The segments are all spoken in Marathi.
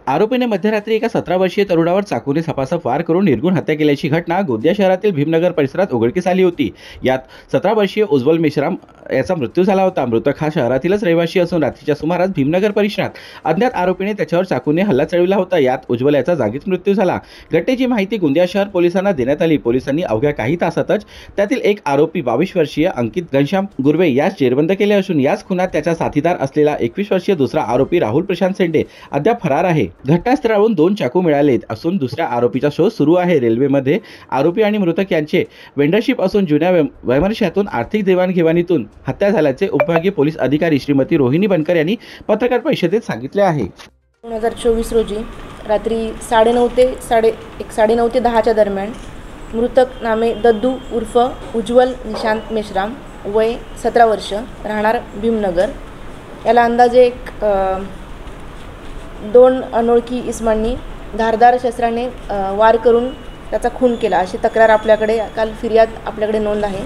आरोपीने मध्यरात्री एका 17 वर्षीय तरुणावर चाकूने सपासप वार करून निर्घृण हत्या केल्याची घटना गोंदिया शहरातील भीमनगर परिसरात उघडकीस आली होती। यात 17 वर्षीय उज्ज्वल मेश्राम याचा मृत्यू झाला होता। मृतक हा शहरातीलच रहिवासी असून रात्रीच्या सुमारास भीमनगर परिसरात अज्ञात आरोपीने त्याच्यावर चाकूने हल्ला चढविला होता। यात उज्ज्वल याचा जागीच मृत्यू झाला। घटनेची माहिती गोंदिया शहर पोलिसांना देण्यात आली। पोलिसांनी अवघ्या काही तासातच त्यातील एक आरोपी 22 वर्षीय अंकित घनश्याम गुरवे यास जेरबंद केले असून याच खुनात त्याचा साथीदार असलेला 21 वर्षीय दुसरा आरोपी राहुल प्रशांत शेंडे अद्याप फरार आहे। घटनास्थळावरून 2 चाकू मिळाले असून दुसऱ्या आरोपीचा शोध सुरू आहे। रेल्वेमध्ये आरोपी आणि मृतक यांचे वेंडरशिप असून जुन्या वैमनस्यातून आर्थिक देवाणघेवाणीतून हत्या झाल्याचे उपविभागीय पोलीस अधिकारी श्रीमती रोहिणी बनकर यांनी पत्रकार परिषदेत सांगितले आहे। 2024 रोजी रात्री 9:30 ते 10च्या दरम्यान मृतक नामे दद्दू उर्फ उज्ज्वल निशांत मेश्राम वय 17 वर्ष राहणार भीमनगर याला अंदाजे 2 अनोळखी इसमांनी धारदार शस्त्राने वार करून त्याचा खून केला अशी तक्रार आपल्याकडे काल फिर्याद आपल्याकडे नोंद आहे।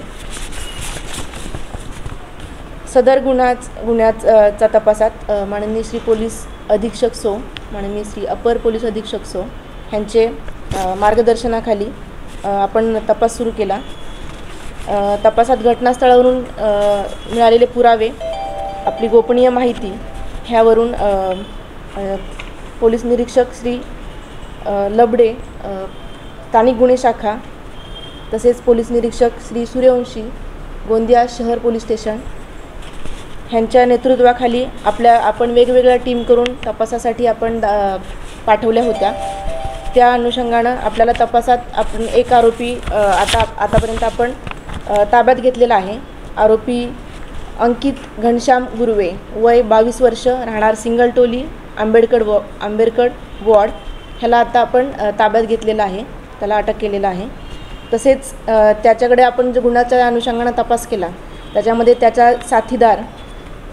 सदर गुन्ह्याचा तपासात माननीय श्री पोलीस अधीक्षक सो, माननीय श्री अपर पोलीस अधीक्षक सो यांचे मार्गदर्शनाखाली आपण तपास सुरू केला। तपासात घटनास्थळावरून मिळालेले पुरावे, आपली गोपनीय माहिती ह्यावरून पोलीस निरीक्षक श्री लबडे स्थानिक गुन्हे शाखा तसेच पोलीस निरीक्षक श्री सूर्यवंशी गोंदिया शहर पोलीस स्टेशन ह्यांच्या नेतृत्वाखाली आपण वेगवेगळ्या टीम करून तपासासाठी आपण पाठवल्या होत्या। त्या अनुषंगानं आपल्याला तपासात आपण एक आरोपी आतापर्यंत आपण ताब्यात घेतलेला आहे। आरोपी अंकित घनश्याम गुरवे वय 22 वर्ष राहणार सिंगलटोली आंबेडकर वॉर्ड ह्याला आता आपण ताब्यात घेतलेला आहे, त्याला अटक केलेला आहे। तसेच त्याच्याकडे आपण जो गुन्ह्याच्या अनुषंगानं तपास केला त्याच्यामध्ये त्याचा साथीदार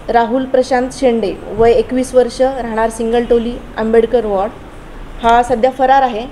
राहुल प्रशांत शेंडे वय 21 वर्ष राहणार सिंगलटोली आंबेडकर वॉर्ड हा सध्या फरार आहे।